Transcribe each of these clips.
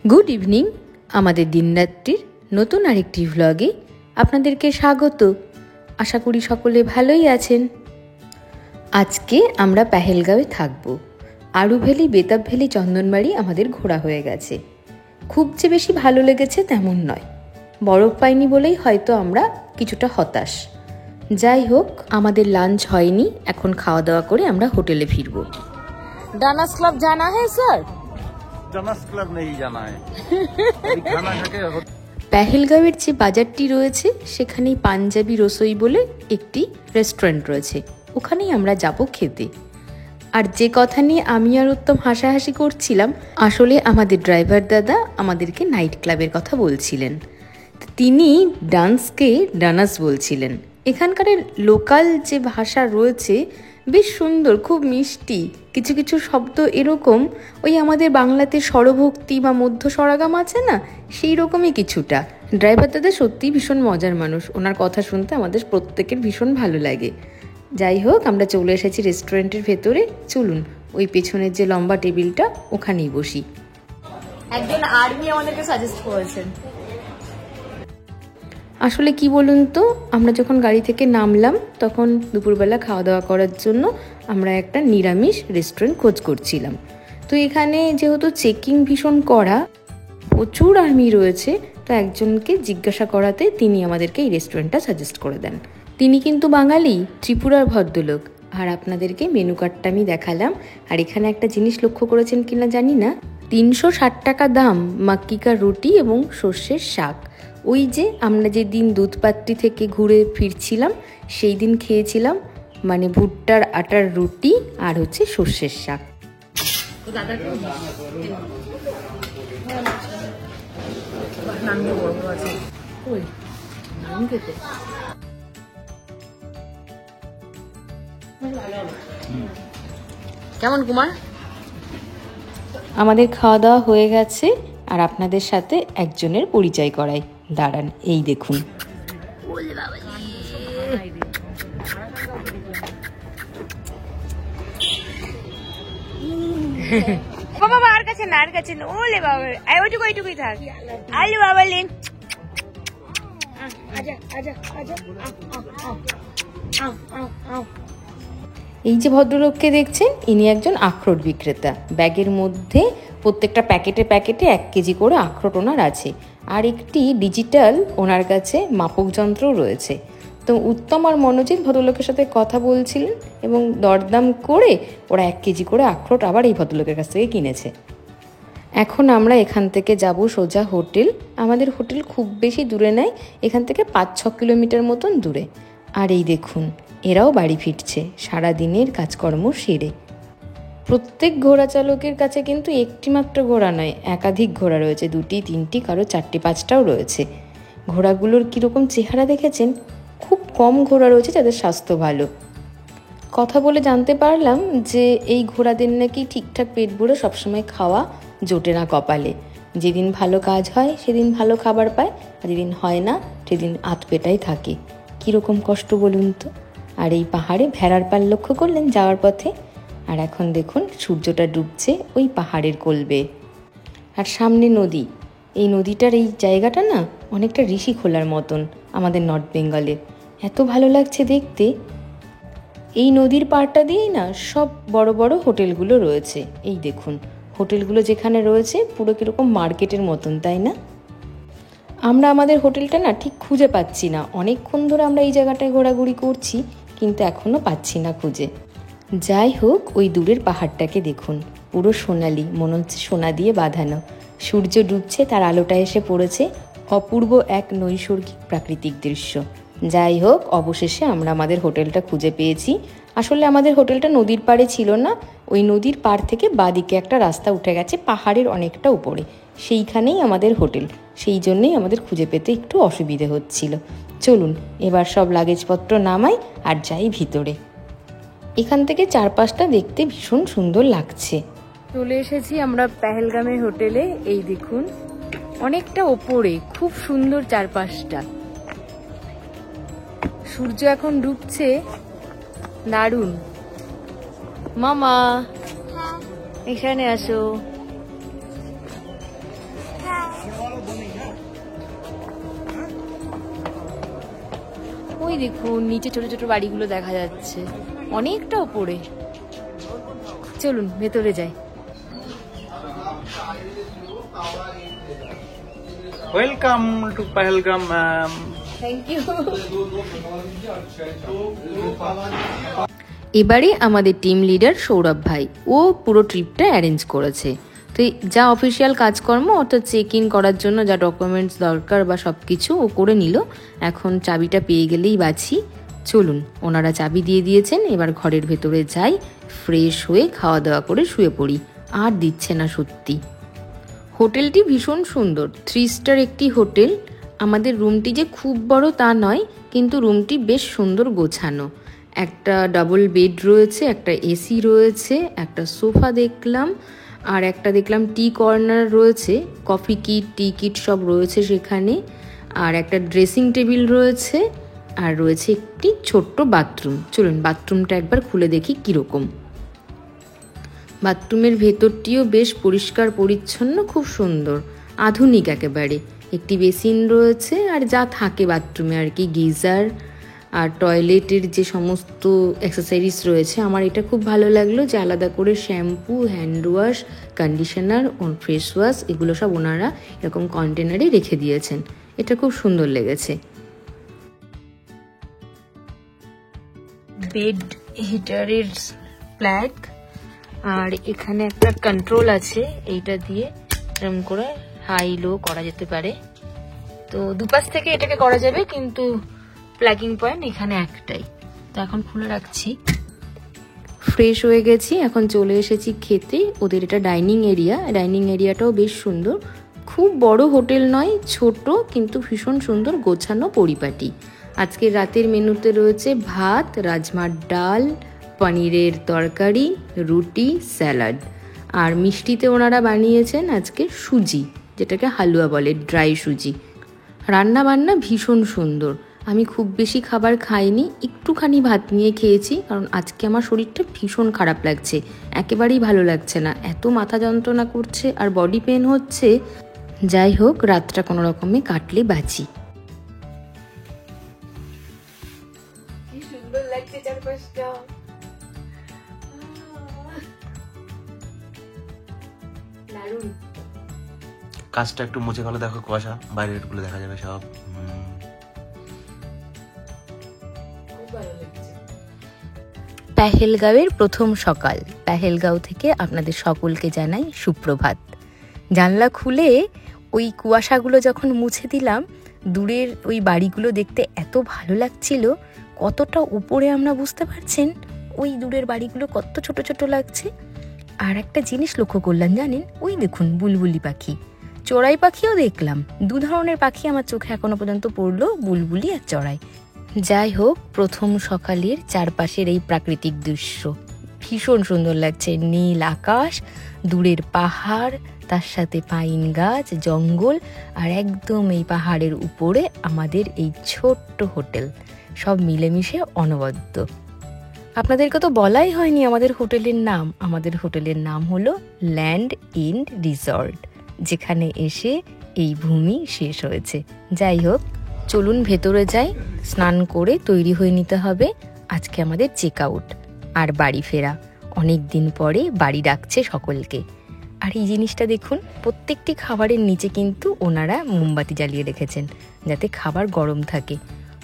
Good evening. আমাদের দিনরাত্রির নতুন আরেকটি ভ্লগে আপনাদেরকে স্বাগত। আশা করি সকলে ভালোই আছেন। আজকে আমরা পেহেলগাঁওয়ে থাকব। আরু ভ্যালি, বেতাব ভ্যালি, চন্দনবাড়ি আমাদের ঘোরা হয়ে গেছে। খুব যে বেশি ভালো লেগেছে তেমন নয়, বরফ পাইনি বলেই হয়তো আমরা কিছুটা হতাশ। যাই হোক, আমাদের লাঞ্চ হয়নি, এখন খাওয়া দাওয়া করে আমরা হোটেলে ফিরব। ডানাস ক্লাব জানা হ্যাঁ স্যার? ডানাস ক্লাব নেই জানা হ্যাঁ। পেহেলগাঁওয়ের যে বাজারটি রয়েছে সেখানেই পাঞ্জাবি রসোই বলে একটি রেস্টুরেন্ট রয়েছে, ওখানেই আমরা যাব খেতে। আর যে কথা নিয়ে আমি আর উত্তম হাসাহাসি করছিলাম, আসলে আমাদের ড্রাইভার দাদা আমাদেরকে নাইট ক্লাবের কথা বলছিলেন। তিনি ডান্সকে ডানাস বলছিলেন। এখানকার লোকাল যে ভাষা রয়েছে বেশ সুন্দর, খুব মিষ্টি। কিছু কিছু শব্দ এরকম ওই আমাদের বাংলাতে স্বরভক্তি বা মধ্য স্বরাগাম আছে না, সেই রকমই কিছুটা। ড্রাইভার দাদা সত্যিই ভীষণ মজার মানুষ, ওনার কথা শুনতে আমাদের প্রত্যেকের ভীষণ ভালো লাগে। যাই হোক, আমরা চলে এসেছি রেস্টুরেন্টের ভেতরে। চলুন ওই পেছনের যে লম্বা টেবিলটা ওখানেই বসি। একজন আর্মি আমাদেরকে সাজেস্ট করেছেন। আসলে কি বলুন তো, আমরা যখন গাড়ি থেকে নামলাম তখন দুপুরবেলা খাওয়া দাওয়া করার জন্য আমরা একটা নিরামিষ রেস্টুরেন্ট খোঁজ করছিলাম। তো এখানে যেহেতু চেকিং ভীষণ কড়া, প্রচুর আর্মি রয়েছে, তো একজনকে জিজ্ঞাসা করাতে তিনি আমাদেরকে এই রেস্টুরেন্টটা সাজেস্ট করে দেন। তিনি কিন্তু বাঙালি, ত্রিপুরার ভদ্রলোক। আর আপনাদেরকে মেনু কার্ডটা আমি দেখালাম। আর এখানে একটা জিনিস লক্ষ্য করেছেন কিনা জানি না, 360 টাকা দাম মাক্কিকা রুটি এবং সর্ষের শাক। ওই যে আমরা যেদিন দুধপাত্রি থেকে ঘুরে ফিরছিলাম সেই দিন খেয়েছিলাম, মানে ভুট্টার আটার রুটি আর হচ্ছে সর্ষের শাক। কেমন কুমার? আমাদের খাওয়া দাওয়া হয়ে গেছে, আর আপনাদের সাথে একজনের পরিচয় করাই। দাঁড়ান, এই দেখুন। বাবা আর কাছে না, আর কাছে না। ওলে বাবা, ওইটুকু ওইটুকুই থাক। আলু বাবা লেন। আজা আজা আজা। এই যে ভদ্রলোককে দেখছেন, ইনি একজন আখরোট বিক্রেতা। ব্যাগের মধ্যে প্রত্যেকটা প্যাকেটে প্যাকেটে 1 কেজি করে আখরোট ওনার আছে, আর একটি ডিজিটাল ওনার কাছে মাপক যন্ত্রও রয়েছে। তো উত্তম আর মনোজিৎ ভদ্রলোকের সাথে কথা বলছিলেন এবং দরদাম করে ওরা 1 কেজি করে আখরোট আবার এই ভদ্রলোকের কাছ থেকে কিনেছে। এখন আমরা এখান থেকে যাব সোজা হোটেল। আমাদের হোটেল খুব বেশি দূরে নয়, এখান থেকে 5-6 কিলোমিটার মতন দূরে। আর এই দেখুন, এরাও বাড়ি ফিরছে সারাদিনের কাজকর্ম সেরে। প্রত্যেক ঘোড়া চালকের কাছে কিন্তু একটি মাত্র ঘোড়া নয়, একাধিক ঘোড়া রয়েছে, 2টি 3টি, কারো 4টি 5টাও রয়েছে। ঘোড়াগুলোর কীরকম চেহারা দেখেছেন? খুব কম ঘোড়া রয়েছে যাদের স্বাস্থ্য ভালো। কথা বলে জানতে পারলাম যে এই ঘোড়াদের নাকি ঠিকঠাক পেট ভরে সবসময় খাওয়া জোটে না কপালে। যেদিন ভালো কাজ হয় সেদিন ভালো খাবার পায়, আর যেদিন হয় না সেদিন আতপেটাই থাকে। কীরকম কষ্ট বলুন তো। আর এই পাহাড়ে ভেড়ার পাল লক্ষ্য করলেন যাওয়ার পথে। আর এখন দেখুন সূর্যটা ডুবছে ওই পাহাড়ের কোলবে, আর সামনে নদী। এই নদীটার এই জায়গাটা না অনেকটা ঋষি খোলার মতন আমাদের নর্থ বেঙ্গলের। এত ভালো লাগছে দেখতে। এই নদীর পাড়টা দিয়েই না সব বড় বড় হোটেলগুলো রয়েছে। এই দেখুন হোটেলগুলো যেখানে রয়েছে পুরো কীরকম মার্কেটের মতন, তাই না? আমরা আমাদের হোটেলটা না ঠিক খুঁজে পাচ্ছি না। অনেকক্ষণ ধরে আমরা এই জায়গাটায় ঘোরাঘুরি করছি, কিন্তু এখনও পাচ্ছি না খুঁজে। যাই হোক, ওই দূরের পাহাড়টাকে দেখুন, পুরো সোনালি, মনে হচ্ছে সোনা দিয়ে বাঁধানো। সূর্য ডুবছে, তার আলোটা এসে পড়েছে। অপূর্ব এক নৈসর্গিক প্রাকৃতিক দৃশ্য। যাই হোক, অবশেষে আমরা আমাদের হোটেলটা খুঁজে পেয়েছি। আসলে আমাদের হোটেলটা নদীর পাড়ে ছিল না, ওই নদীর পাড় থেকে বাঁদিকে একটা রাস্তা উঠে গেছে পাহাড়ের অনেকটা উপরে, সেইখানেই আমাদের হোটেল। সেই জন্যেই আমাদের খুঁজে পেতে একটু অসুবিধে হচ্ছিল। চলুন এবার সব লাগেজপত্র নামাই আর যাই ভিতরে। এখান থেকে চারপাশটা দেখতে ভীষণ সুন্দর লাগছে। চলে এসেছি আমরা পেহেলগামের হোটেলে। এই দেখুন অনেকটা ওপরে, খুব সুন্দর চারপাশটা। সূর্য এখন ডুবছে, দারুণ। মামা এখানে আসো। ওই দেখুন নিচে ছোট ছোট বাড়িগুলো দেখা যাচ্ছে, অনেকটা উপরে। চলুন ভেতরে যাই। Welcome to Pahalgam ma'am. Thank you. এবারে আমাদের টিম লিডার সৌরভ ভাই, ও পুরো ট্রিপটা অ্যারেঞ্জ করেছে। তো যা অফিসিয়াল কাজকর্ম অর্থাৎ চেক ইন করার জন্য যা ডকুমেন্টস দরকার বা সব কিছু ও করে নিল। এখন চাবিটা পেয়ে গেলেই বাঁচি। চলুন, ওনারা চাবি দিয়ে দিয়েছেন, এবার ঘরের ভেতরে যাই, ফ্রেশ হয়ে খাওয়া দাওয়া করে শুয়ে পড়ি। আর দিচ্ছে না সত্যি। হোটেলটি ভীষণ সুন্দর, 3 স্টার একটি হোটেল। আমাদের রুমটি যে খুব বড় তা নয়, কিন্তু রুমটি বেশ সুন্দর গোছানো। একটা ডাবল বেড রয়েছে, একটা এসি রয়েছে, একটা সোফা দেখলাম, আর একটা দেখলাম টি কর্নার রয়েছে, কফি কিট টি কিট সব রয়েছে সেখানে, আর একটা ড্রেসিং টেবিল রয়েছে, আর রয়েছে একটি ছোট্ট বাথরুম। চলুন বাথরুমটা একবার খুলে দেখি কীরকম। বাথরুমের ভেতরটিও বেশ পরিষ্কার পরিচ্ছন্ন, খুব সুন্দর, আধুনিক একেবারে। একটি বেসিন রয়েছে আর যা থাকে বাথরুমে আর কি, গিজার আর টয়লেটের যে সমস্ত অ্যাক্সেসরিজ রয়েছে। আমার এটা খুব ভালো লাগলো যে আলাদা করে shampoo, hand wash, conditioner, face wash এগুলো সব ওনারা এরকম কন্টেনারে রেখে দিয়েছেন। এটা খুব সুন্দর লেগেছে। বেড হিটারের প্লাগ, আর এখানে একটা কন্ট্রোল আছে, এইটা দিয়ে এরকম করে হাই লো করা যেতে পারে। তো দুপাশ থেকে এটাকে করা যাবে, কিন্তু প্লাগিং পয়েন্ট এখানে একটাই। তো এখন খুলে রাখছি। ফ্রেশ হয়ে গেছি, এখন চলে এসেছি খেতে। ওদের এটা ডাইনিং এরিয়া, ডাইনিং এরিয়াটাও বেশ সুন্দর। খুব বড় হোটেল নয়, ছোট, কিন্তু ভীষণ সুন্দর গোছানো পরিপাটি। আজকে রাতের মেনুতে রয়েছে ভাত, রাজমার ডাল, পনিরের তরকারি, রুটি, স্যালাড, আর মিষ্টিতে ওনারা বানিয়েছেন আজকে সুজি, যেটাকে হালুয়া বলে, ড্রাই সুজি। রান্না বান্না ভীষণ সুন্দর। আমি খুব বেশি খাবার খাইনি, একটুখানি ভাত নিয়ে খেয়েছি, কারণ আজকে আমার শরীরটা ভীষণ খারাপ লাগছে, একেবারেই ভালো লাগছে না, এত মাথা যন্ত্রণা করছে আর বডি পেন হচ্ছে। যাই হোক, রাতটা কোনো রকমে কাটলে বাঁচি। কি সুন্দর লাগছে চারপাশটা। দারুণ। কাজটা একটু মুছে গেলে দেখো কুয়াশা, বাইরের গুলো দেখা যাবে সব। পেহেলগাঁওয়ের প্রথম সকাল। পেহেলগাঁও থেকে আপনাদের সকলকে জানাই সুপ্রভাত। জানলা খুলে ওই কুয়াশাগুলো যখন মুছে দিলাম, দূরের ওই বাড়িগুলো দেখতে এত ভালো লাগছিল। কতটা উপরে আমরা বুঝতে পারছেন, ওই দূরের বাড়িগুলো কত ছোট ছোট লাগছে। আর একটা জিনিস লক্ষ্য করলাম জানেন, ওই দেখুন বুলবুলি পাখি, চড়াই পাখিও দেখলাম। 2 ধরনের পাখি আমার চোখে এখনো পর্যন্ত পড়লো, বুলবুলি আর চড়াই। যাই হোক, প্রথম সকালের চারপাশের এই প্রাকৃতিক দৃশ্য ভীষণ সুন্দর লাগছে। নীল আকাশ, দূরের পাহাড়, তার সাথে পাইন গাছ, জঙ্গল, আর একদম এই পাহাড়ের উপরে আমাদের এই ছোট্ট হোটেল, সব মিলেমিশে অনবদ্য। আপনাদেরকে তো বলাই হয়নি আমাদের হোটেলের নাম। আমাদের হোটেলের নাম হলো ল্যান্ড এন্ড রিসর্ট, যেখানে এসে এই ভূমি শেষ হয়েছে। যাই হোক, চলুন ভেতরে যাই, স্নান করে তৈরি হয়ে নিতে হবে। আজকে আমাদের চেক আউট আর বাড়ি ফেরা। অনেক দিন পরে বাড়ি ডাকছে সকলকে। আর এই জিনিসটা দেখুন, প্রত্যেকটি খাবারের নিচে কিন্তু ওনারা মোমবাতি জ্বালিয়ে রেখেছেন যাতে খাবার গরম থাকে।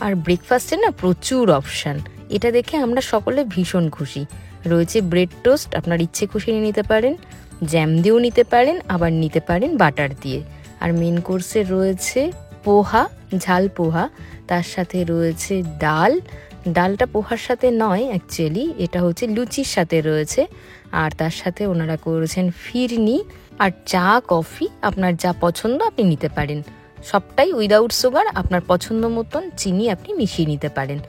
আর ব্রেকফাস্টে না প্রচুর অপশান, এটা দেখে আমরা সকলে ভীষণ খুশি। রয়েছে ব্রেড টোস্ট, আপনার ইচ্ছে খুশি নিতে পারেন, জ্যাম দিয়েও নিতে পারেন, আবার নিতে পারেন বাটার দিয়ে। আর মেন কোর্সে রয়েছে পোহা, ঝাল পোহা, তার সাথে রয়েছে ডাল। ডালটা পোহার সাথে নয় অ্যাকচুয়ালি, এটা হচ্ছে লুচির সাথে রয়েছে। আর তার সাথে ওনারা করেছেন ফিরনি, আর চা কফি আপনার যা পছন্দ আপনি নিতে পারেন। সবটাই উইদাউট সুগার, আপনার পছন্দ মতন চিনি আপনি মিশিয়ে নিতে পারেন।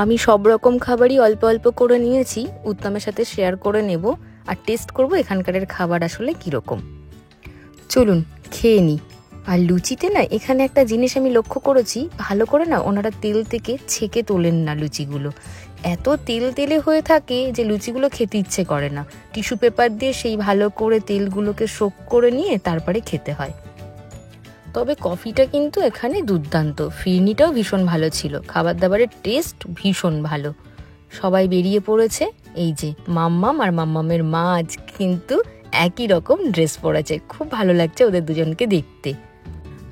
আমি সব রকম খাবারই অল্প অল্প করে নিয়েছি, উত্তমের সাথে শেয়ার করে নেব আর টেস্ট করব এখানকারের খাবার আসলে কীরকম। চলুন খেয়ে নিই। আর লুচিতে না এখানে একটা জিনিস আমি লক্ষ্য করেছি, ভালো করে না ওনারা তেল থেকে ছেঁকে তোলেন না লুচিগুলো। এত তেল তেলে হয়ে থাকে যে লুচিগুলো খেতে ইচ্ছে করে না। টিস্যু পেপার দিয়ে সেই ভালো করে তেলগুলোকে সোক করে নিয়ে তারপরে খেতে হয়। তবে কফিটা কিন্তু এখানে দুর্দান্ত, ফিরনিটাও ভীষণ ভালো ছিল, খাবার দাবারের টেস্ট ভীষণ ভালো। সবাই বেরিয়ে পড়েছে। এই যে মাম্মাম আর মাম্মামের মা আজ কিন্তু একই রকম ড্রেস পরেছে, খুব ভালো লাগছে ওদের দুজনকে দেখতে।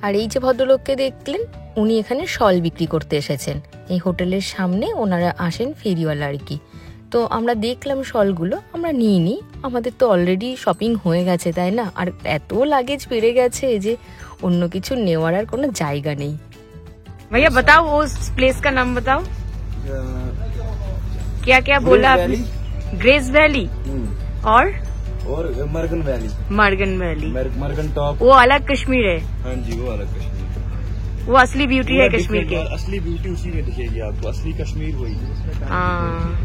আর এই যে ভদ্রলোককে দেখলেন, উনি এখানে শল বিক্রি করতে এসেছেন। এই হোটেলের সামনে ওনারা আসেন ফেরিওয়ালা আর কি। তো আমরা দেখলাম শলগুলো, আমরা নিইনি, আমাদের তো অলরেডি শপিং হয়ে গেছে তাই না, আর এত লাগেজ বেড়ে গেছে যে অন্য কিছু নেওয়ার আর কোনো জায়গা নেই। भैया बताओ उस प्लेस का नाम बताओ, क्या क्या बोला आपने? ग्रेस वैली और Morgan valley, Morgan valley, Morgan top. वो अलग कश्मीर है, हाँ जी, वो अलग कश्मीर, वो असली ब्यूटी है कश्मीर के। असली ब्यूटी उसी में दिखेगी आपको, असली कश्मीर वही। हाँ,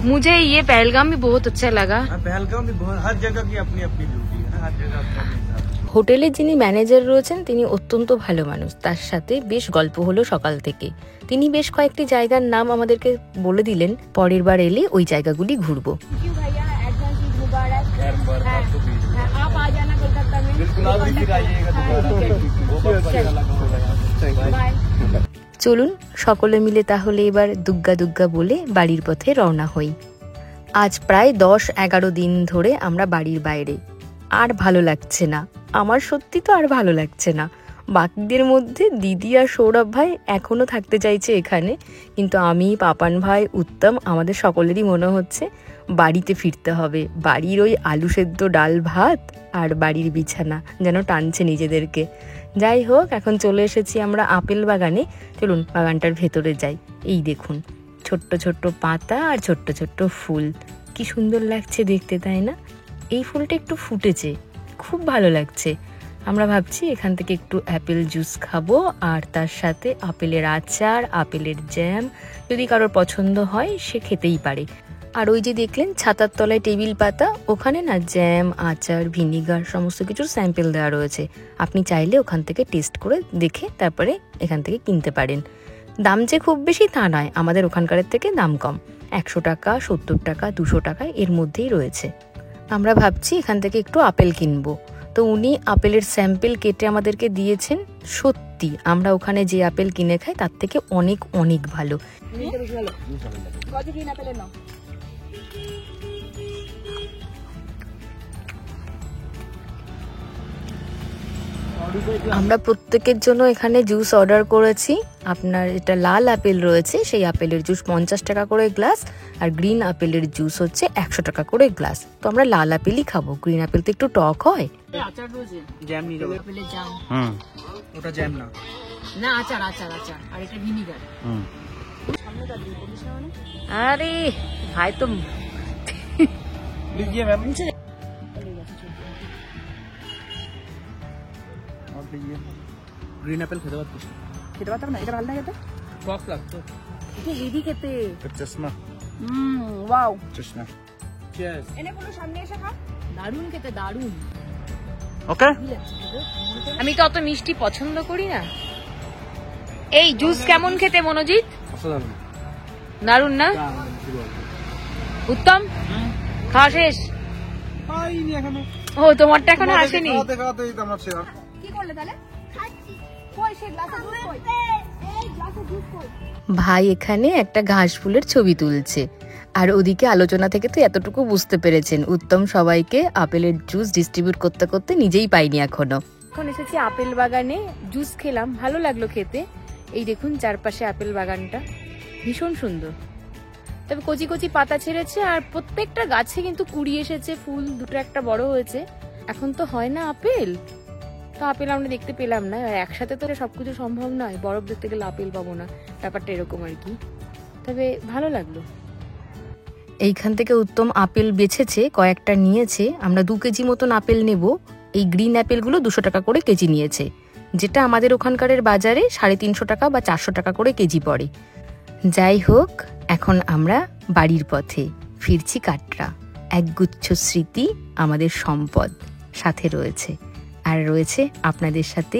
मुझे ये पहलगाम भी बहुत अच्छा लगा। पहलगाम भी बहुत, हर जगह की अपनी अपनी ब्यूटी है, हर जगह अपना अपना। হোটেলের যিনি ম্যানেজার রয়েছেন তিনি অত্যন্ত ভালো মানুষ, তার সাথে বেশ গল্প হলো সকাল থেকে। তিনি বেশ কয়েকটি জায়গার নাম আমাদেরকে বলে দিলেন, পরের বার এলে ওই জায়গাগুলি ঘুরবো। চলুন সকলে মিলে তাহলে এবার দুগ্গা দুগ্গা বলে বাড়ির পথে রওনা হই। আজ প্রায় 10-11 দিন ধরে আমরা বাড়ির বাইরে, আর ভালো লাগছে না, আমার সত্যি তো আর ভালো লাগছে না। বাকিদের মধ্যে দিদি আর সৌরভ ভাই এখনো থাকতে চাইছে এখানে, কিন্তু আমি, পাপান ভাই, উত্তম, আমাদের সকলেরই মনে হচ্ছে বাড়িতে ফিরতে হবে। বাড়ির ওই আলু সেদ্ধ ডাল ভাত আর বাড়ির বিছানা যেন টানছে নিজেদেরকে। যাই হোক, এখন চলে এসেছি আমরা আপেল বাগানে। চলুন বাগানটার ভেতরে যাই। এই দেখুন ছোট্ট ছোট্ট পাতা আর ছোট্ট ছোট্ট ফুল, কি সুন্দর লাগছে দেখতে তাই না? এই ফুলটা একটু ফুটেছে, খুব ভালো লাগছে। আমরা ভাবছি এখান থেকে একটু অ্যাপেল জুস খাবো, আর তার সাথে আপেলের আচার, আপেলের জ্যাম, যদি কারোর পছন্দ হয় সে খেতেই পারে। আর ওই যে দেখলেন ছাতার তলায় টেবিল পাতা, ওখানে না জ্যাম, আচার, ভিনিগার সমস্ত কিছুর স্যাম্পেল দেওয়া রয়েছে। আপনি চাইলে ওখান থেকে টেস্ট করে দেখে তারপরে এখান থেকে কিনতে পারেন। দাম যে খুব বেশি তা নয়, আমাদের ওখানকার থেকে দাম কম, 100 টাকা, 70 টাকা, 200 টাকা এর মধ্যেই রয়েছে। আমরা ভাবছি এখান থেকে একটু আপেল কিনবো। তো উনি আপেলের স্যাম্পেল কেটে আমাদেরকে দিয়েছেন। সত্যি আমরা ওখানে যে আপেল কিনে খাই তার থেকে অনেক অনেক ভালো। আমরা প্রত্যেকের জন্য এখানে জুস অর্ডার করেছি। আপনার এটা লাল আপেল রয়েছে, সেই আপেলের জুস 50 টাকা করে গ্লাস, আর গ্রিন আপেলের জুস হচ্ছে 100 টাকা করে গ্লাস। তো আমরা লাল আপেলই খাবো, গ্রিন আপেল তো একটু টক হয়। আচার রয়েছে, জ্যাম নিয়ে যাবো। আপেলের জাম, ওটা জ্যাম না, না আচার আচার আচার, আর এটা ভিনিগার। अरे भाई तुम लीजिए मैम। और लीजिए গ্রিন অ্যাপেল খেতে পারতিস, খেতে পারতাম না, এটা ভালো লাগে তো, টক লাগতো, এটা হেভি খেতে। চশমা, ওয়াও, চশমা। চিয়ার্স। এনে কোনো সামনে এসে খা, দারুণ খেতে, দারুণ। ওকে, আমি তো অত মিষ্টি পছন্দ করি না। এই জুস কেমন খেতে মনোজিৎ? অসাধারণ, দারুণ না? উত্তম, খাওয়া শেষ? খাইনি এখনো। ও তোমারটা এখনো আসেনি? দেখাতেই তো আমার শেয়ার। কি করলে তাহলে? কই সে গ্লাসে জুস কই? এই গ্লাসে জুস কই? ভাই এখানে একটা ঘাস ফুলের ছবি তুলছে, আর ওদিকে আলোচনা থেকে তো এতটুকু বুঝতে পেরেছেন উত্তম সবাইকে আপেলের জুস ডিস্ট্রিবিউট করতে করতে নিজেই পাইনি এখনো। এখন এসেছি আপেল বাগানে, জুস খেলাম, ভালো লাগলো খেতে। এই দেখুন চারপাশে আপেল বাগানটা ভীষণ সুন্দর, তবে কচি কচি পাতা ছেড়েছে, আর প্রত্যেকটা গাছে কিন্তু কুড়ি এসেছে, ফুল দুটো একটা বড় হয়েছে। এখন তো হয় না আপেল, তো আপেল আমরা দেখতে পেলাম না, আর একসাথে তো সবকিছু সম্ভব নয়, বরফ দেখতে গেলে আপেল পাবো না, ব্যাপারটা এরকম আর কি। তবে ভালো লাগলো। এইখান থেকে উত্তম আপেল বেছেছে, কয়েকটা নিয়েছে। আমরা 2 কেজি মতন আপেল নেব। এই গ্রিন অ্যাপেলগুলো 200 টাকা করে কেজি নিয়েছে, যেটা আমাদের ওখানকারের বাজারে 350 টাকা বা 400 টাকা করে কেজি পড়ে। যাই হোক, এখন আমরা বাড়ির পথে ফিরছি কাটরা। একগুচ্ছ স্মৃতি আমাদের সম্পদ সাথে রয়েছে, আর রয়েছে আপনাদের সাথে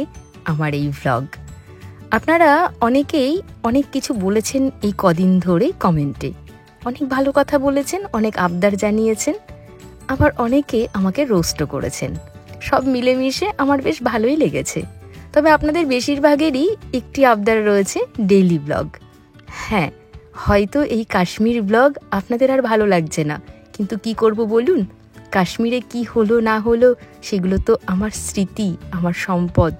আমার এই ভ্লগ। আপনারা অনেকেই অনেক কিছু বলেছেন এই কদিন ধরে কমেন্টে, অনেক ভালো কথা বলেছেন, অনেক আবদার জানিয়েছেন, আবার অনেকে আমাকে রোস্টও করেছেন। সব মিলেমিশে আমার বেশ ভালোই লেগেছে। তবে আপনাদের বেশিরভাগেরই একটি আবদার রয়েছে ডেইলি ব্লগ। হ্যাঁ, হয়তো এই কাশ্মীর ব্লগ আপনাদের আর ভালো লাগছে না, কিন্তু কি করব বলুন, কাশ্মীরে কি হলো না হলো সেগুলো তো আমার স্মৃতি, আমার সম্পদ,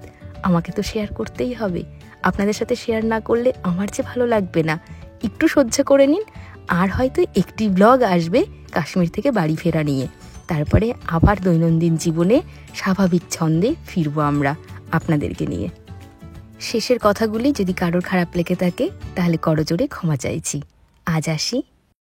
আমাকে তো শেয়ার করতেই হবে। আপনাদের সাথে শেয়ার না করলে আমার যে ভালো লাগবে না। একটু সহ্য করে নিন, আর হয়তো একটি ব্লগ আসবে কাশ্মীর থেকে বাড়ি ফেরা নিয়ে। তারপরে আবার দৈনন্দিন জীবনে স্বাভাবিক ছন্দে ফিরবো আমরা আপনাদেরকে নিয়ে। শেষের কথাগুলি যদি কারোর খারাপ লেগে থাকে তাহলে করজোড়ে ক্ষমা চাইছি। আজ আসি।